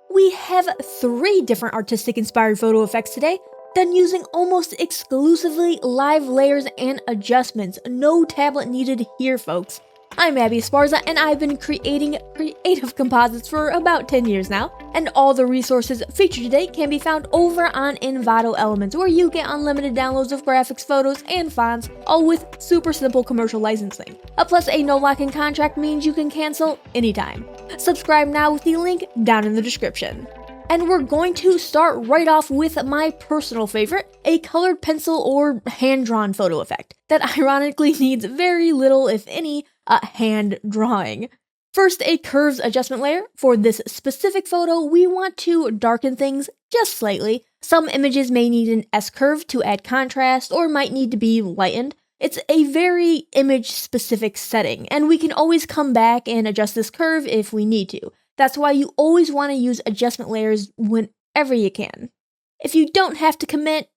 We have 3 different artistic inspired photo effects today, done using almost exclusively live layers and adjustments. No tablet needed here, folks. I'm Abby Esparza, and I've been creating creative composites for about 10 years now, and all the resources featured today can be found over on Envato Elements, where you get unlimited downloads of graphics, photos, and fonts, all with super simple commercial licensing. Plus, a no lock-in contract means you can cancel anytime. Subscribe now with the link down in the description. And we're going to start right off with my personal favorite, a colored pencil or hand-drawn photo effect that ironically needs very little, if any, hand drawing. First, a curves adjustment layer. For this specific photo, we want to darken things just slightly. Some images may need an S-curve to add contrast or might need to be lightened. It's a very image-specific setting, and we can always come back and adjust this curve if we need to. That's why you always want to use adjustment layers whenever you can. If you don't have to commit,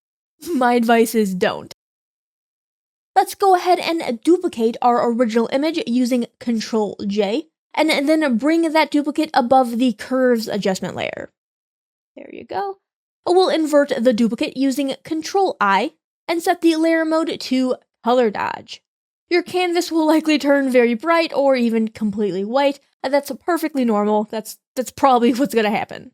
my advice is don't. Let's go ahead and duplicate our original image using Ctrl-J, and then bring that duplicate above the curves adjustment layer. There you go. We'll invert the duplicate using Ctrl-I, and set the layer mode to color dodge. Your canvas will likely turn very bright or even completely white. That's perfectly normal. That's probably what's going to happen.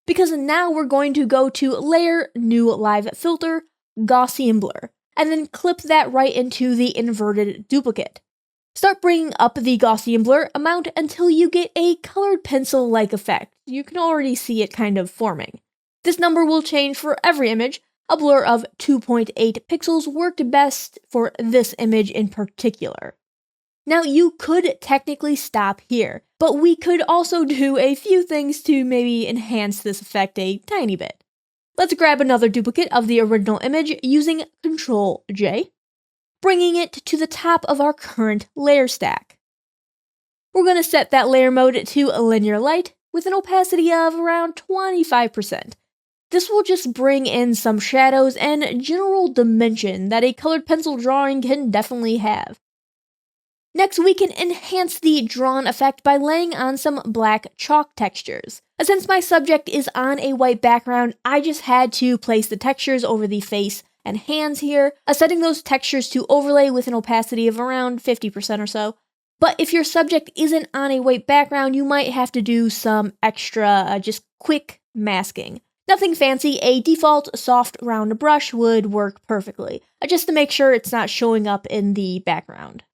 Because now we're going to go to Layer, New Live Filter, Gaussian Blur, and then clip that right into the inverted duplicate. Start bringing up the Gaussian blur amount until you get a colored pencil-like effect. You can already see it kind of forming. This number will change for every image. A blur of 2.8 pixels worked best for this image in particular. Now, you could technically stop here, but we could also do a few things to maybe enhance this effect a tiny bit. Let's grab another duplicate of the original image using Ctrl-J, bringing it to the top of our current layer stack. We're going to set that layer mode to linear light with an opacity of around 25%. This will just bring in some shadows and general dimension that a colored pencil drawing can definitely have. Next, we can enhance the drawn effect by laying on some black chalk textures. Since my subject is on a white background, I just had to place the textures over the face and hands here, setting those textures to overlay with an opacity of around 50% or so. But if your subject isn't on a white background, you might have to do some extra, just quick masking. Nothing fancy, a default soft round brush would work perfectly, just to make sure it's not showing up in the background.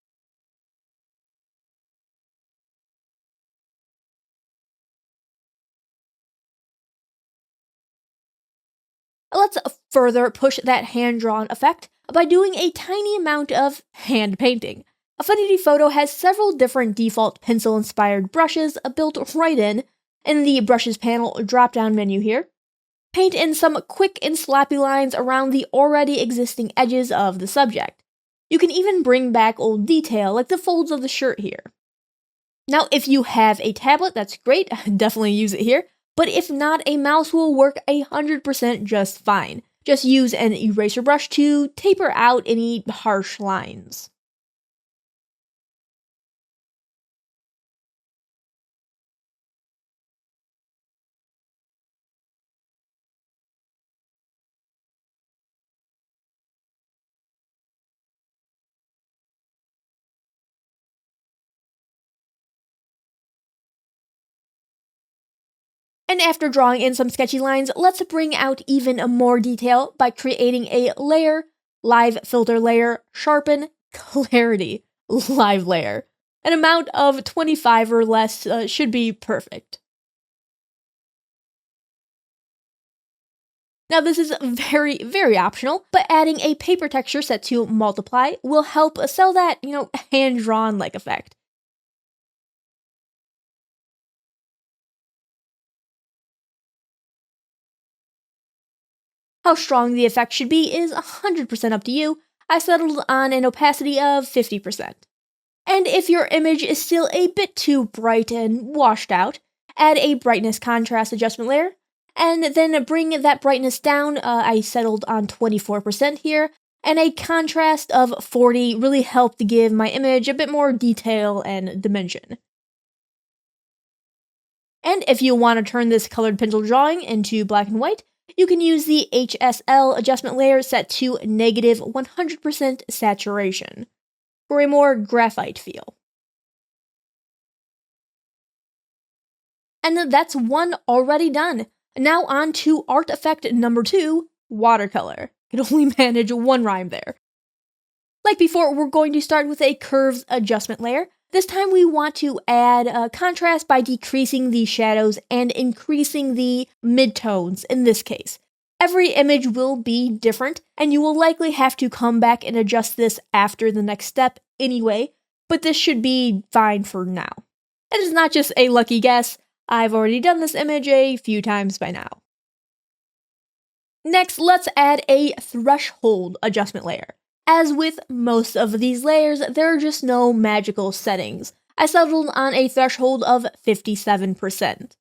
Let's further push that hand-drawn effect by doing a tiny amount of hand painting. Affinity Photo has several different default pencil-inspired brushes built right in the Brushes panel drop-down menu here. Paint in some quick and sloppy lines around the already existing edges of the subject. You can even bring back old detail, like the folds of the shirt here. Now, if you have a tablet, that's great, definitely use it here. But if not, a mouse will work 100% just fine. Just use an eraser brush to taper out any harsh lines. And after drawing in some sketchy lines, let's bring out even more detail by creating a layer, live filter layer, sharpen, clarity, live layer. An amount of 25 or less should be perfect. Now this is very, very optional, but adding a paper texture set to multiply will help sell that, hand-drawn like effect. How strong the effect should be is 100% up to you. I settled on an opacity of 50%. And if your image is still a bit too bright and washed out, add a brightness contrast adjustment layer, and then bring that brightness down. I settled on 24% here, and a contrast of 40 really helped to give my image a bit more detail and dimension. And if you want to turn this colored pencil drawing into black and white, you can use the HSL adjustment layer set to negative 100% saturation for a more graphite feel. And that's one already done. Now on to art effect number 2, watercolor. Can only manage one rhyme there. Like before, we're going to start with a curves adjustment layer. This time we want to add contrast by decreasing the shadows and increasing the midtones in this case. Every image will be different, and you will likely have to come back and adjust this after the next step anyway, but this should be fine for now. It is not just a lucky guess. I've already done this image a few times by now. Next, let's add a threshold adjustment layer. As with most of these layers, there are just no magical settings. I settled on a threshold of 57%.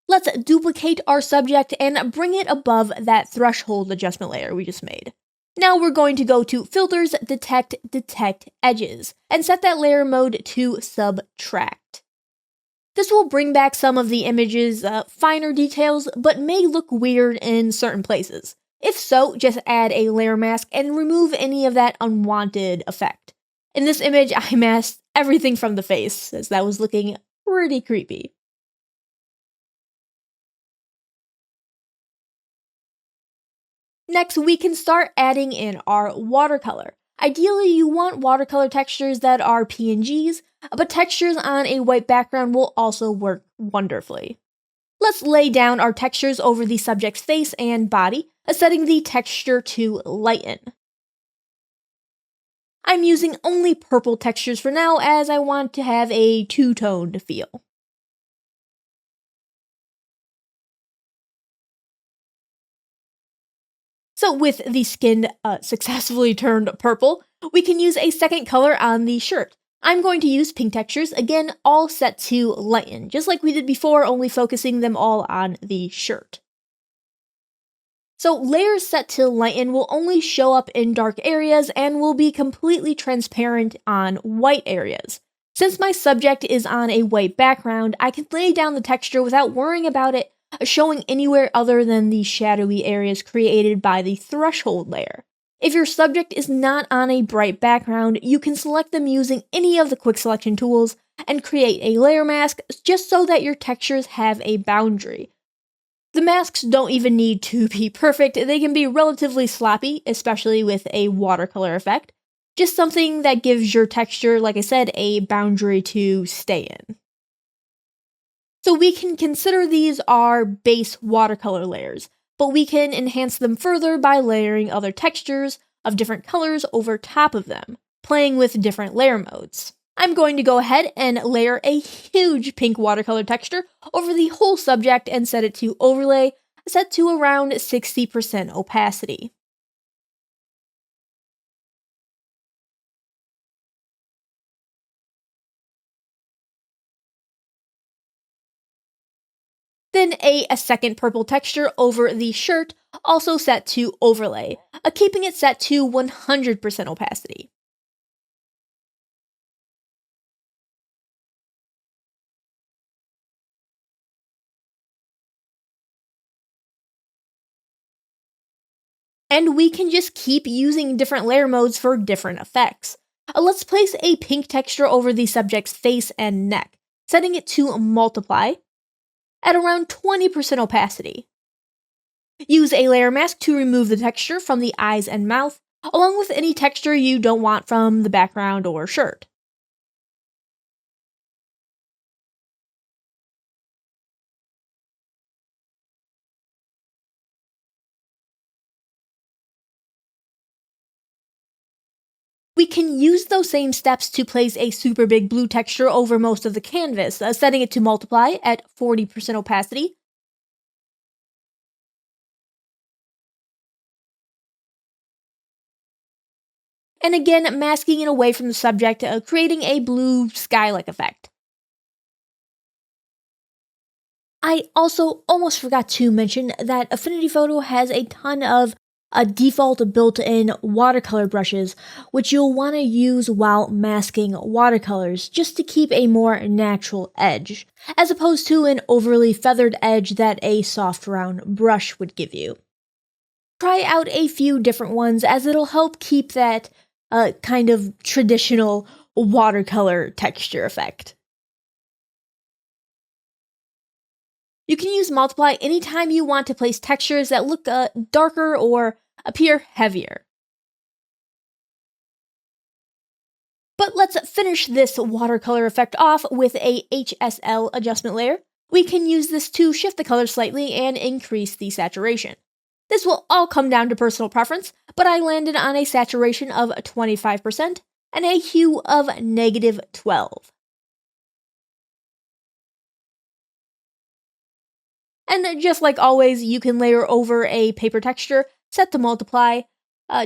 Let's duplicate our subject and bring it above that threshold adjustment layer we just made. Now we're going to go to Filters, Detect Edges, and set that layer mode to Subtract. This will bring back some of the image's finer details, but may look weird in certain places. If so, just add a layer mask and remove any of that unwanted effect. In this image, I masked everything from the face, as that was looking pretty creepy. Next, we can start adding in our watercolor. Ideally, you want watercolor textures that are PNGs, but textures on a white background will also work wonderfully. Let's lay down our textures over the subject's face and body, setting the texture to lighten. I'm using only purple textures for now, as I want to have a two-toned feel. So with the skin successfully turned purple, we can use a second color on the shirt. I'm going to use pink textures, again, all set to lighten, just like we did before, only focusing them all on the shirt. So layers set to lighten will only show up in dark areas and will be completely transparent on white areas. Since my subject is on a white background, I can lay down the texture without worrying about it showing anywhere other than the shadowy areas created by the threshold layer. If your subject is not on a bright background, you can select them using any of the quick selection tools and create a layer mask just so that your textures have a boundary. The masks don't even need to be perfect, they can be relatively sloppy, especially with a watercolor effect. Just something that gives your texture, like I said, a boundary to stay in. So we can consider these our base watercolor layers, but we can enhance them further by layering other textures of different colors over top of them, playing with different layer modes. I'm going to go ahead and layer a huge pink watercolor texture over the whole subject and set it to overlay, set to around 60% opacity. Then a second purple texture over the shirt, also set to overlay, keeping it set to 100% opacity. And we can just keep using different layer modes for different effects. Let's place a pink texture over the subject's face and neck, setting it to multiply at around 20% opacity. Use a layer mask to remove the texture from the eyes and mouth, along with any texture you don't want from the background or shirt. We can use those same steps to place a super big blue texture over most of the canvas, setting it to multiply at 40% opacity. And again, masking it away from the subject, creating a blue sky-like effect. I also almost forgot to mention that Affinity Photo has a ton of default built-in watercolor brushes, which you'll want to use while masking watercolors just to keep a more natural edge, as opposed to an overly feathered edge that a soft round brush would give you. Try out a few different ones as it'll help keep that kind of traditional watercolor texture effect. You can use multiply anytime you want to place textures that look darker or appear heavier. But let's finish this watercolor effect off with a HSL adjustment layer. We can use this to shift the color slightly and increase the saturation. This will all come down to personal preference, but I landed on a saturation of 25% and a hue of -12. And just like always, you can layer over a paper texture, set to multiply,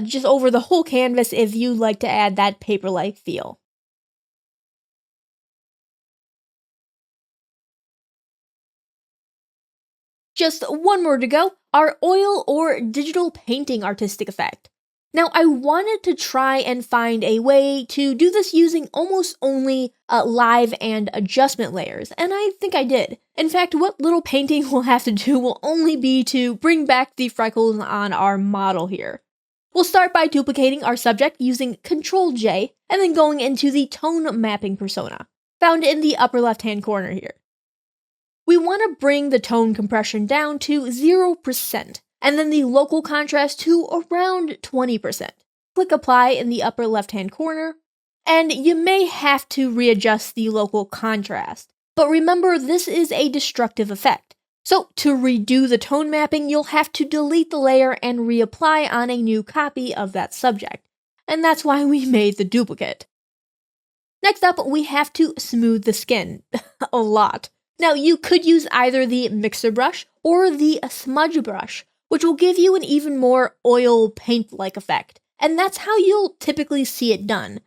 just over the whole canvas if you'd like to add that paper-like feel. Just one more to go, our oil or digital painting artistic effect. Now, I wanted to try and find a way to do this using almost only live and adjustment layers, and I think I did. In fact, what little painting we'll have to do will only be to bring back the freckles on our model here. We'll start by duplicating our subject using Ctrl-J, and then going into the tone mapping persona, found in the upper left-hand corner here. We want to bring the tone compression down to 0%, and then the local contrast to around 20%. Click Apply in the upper left-hand corner, and you may have to readjust the local contrast. But remember, this is a destructive effect. So to redo the tone mapping, you'll have to delete the layer and reapply on a new copy of that subject. And that's why we made the duplicate. Next up, we have to smooth the skin. A lot. Now, you could use either the mixer brush or the smudge brush, which will give you an even more oil paint-like effect, and that's how you'll typically see it done.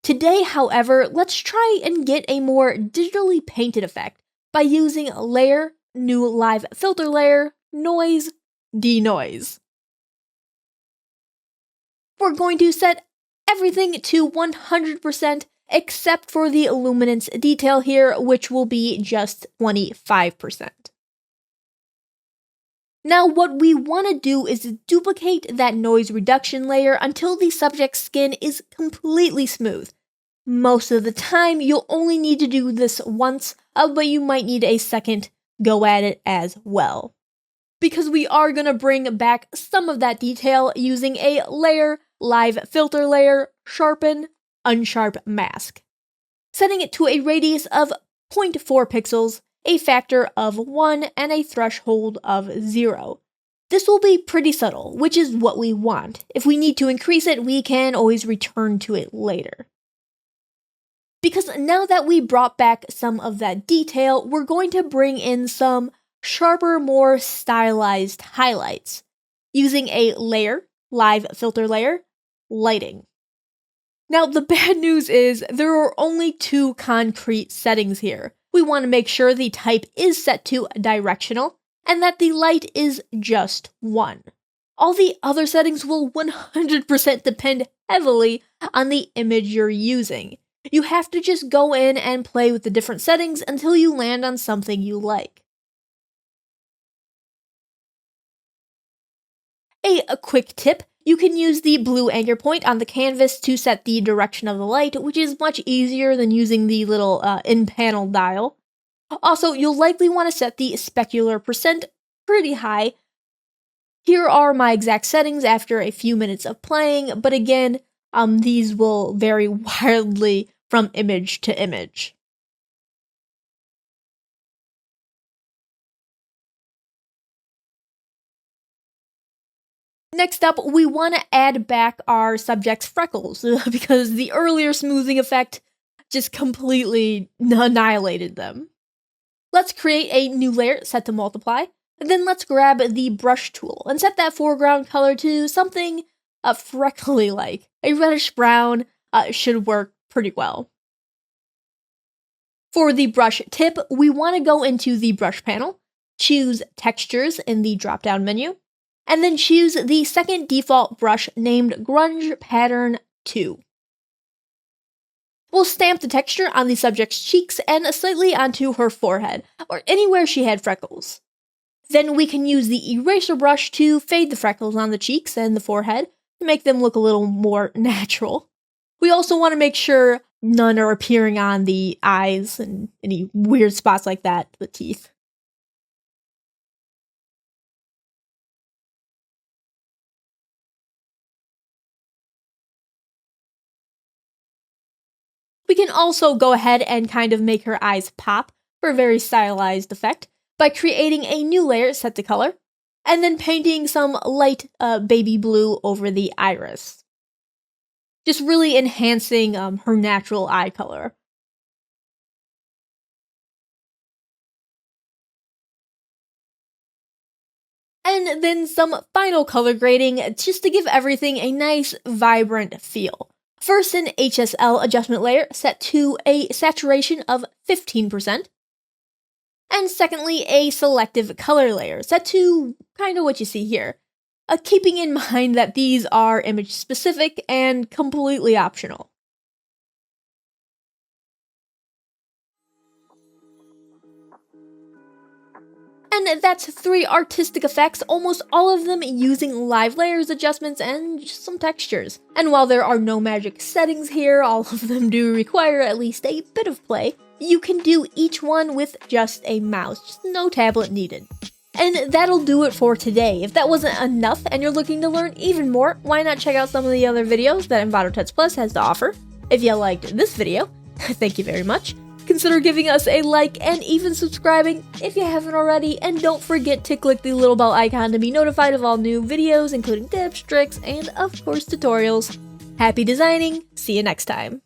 Today, however, let's try and get a more digitally painted effect by using Layer, New Live Filter Layer, Noise, Denoise. We're going to set everything to 100%, except for the luminance detail here, which will be just 25%. Now, what we want to do is duplicate that noise reduction layer until the subject's skin is completely smooth. Most of the time, you'll only need to do this once, but you might need a second go at it as well. Because we are going to bring back some of that detail using a Layer, Live Filter Layer, Sharpen, Unsharp Mask. Setting it to a radius of 0.4 pixels, a factor of 1, and a threshold of 0. This will be pretty subtle, which is what we want. If we need to increase it, we can always return to it later. Because now that we brought back some of that detail, we're going to bring in some sharper, more stylized highlights, using a Layer, Live Filter Layer, Lighting. Now, the bad news is there are only two concrete settings here. We want to make sure the type is set to directional, and that the light is just 1. All the other settings will 100% depend heavily on the image you're using. You have to just go in and play with the different settings until you land on something you like. A quick tip, you can use the blue anchor point on the canvas to set the direction of the light, which is much easier than using the little in-panel dial. Also, you'll likely want to set the specular percent pretty high. Here are my exact settings after a few minutes of playing, but again, these will vary wildly from image to image. Next up, we want to add back our subject's freckles, because the earlier smoothing effect just completely annihilated them. Let's create a new layer set to multiply, and then let's grab the brush tool and set that foreground color to something freckly-like. A reddish brown should work pretty well. For the brush tip, we want to go into the brush panel, choose Textures in the drop-down menu, and then choose the second default brush named Grunge Pattern 2. We'll stamp the texture on the subject's cheeks and slightly onto her forehead, or anywhere she had freckles. Then we can use the eraser brush to fade the freckles on the cheeks and the forehead to make them look a little more natural. We also want to make sure none are appearing on the eyes and any weird spots like that, the teeth. We can also go ahead and kind of make her eyes pop for a very stylized effect by creating a new layer set to color, and then painting some light baby blue over the iris. Just really enhancing her natural eye color. And then some final color grading just to give everything a nice, vibrant feel. First, an HSL adjustment layer set to a saturation of 15%. And secondly, a selective color layer set to kind of what you see here. Keeping in mind that these are image specific and completely optional. And that's 3 artistic effects, almost all of them using live layers adjustments and just some textures. And while there are no magic settings here, all of them do require at least a bit of play. You can do each one with just a mouse, just no tablet needed. And that'll do it for today. If that wasn't enough and you're looking to learn even more, why not check out some of the other videos that Envato Tuts Plus has to offer? If you liked this video, thank you very much. Consider giving us a like and even subscribing if you haven't already, and don't forget to click the little bell icon to be notified of all new videos, including tips, tricks, and of course tutorials. Happy designing, see you next time.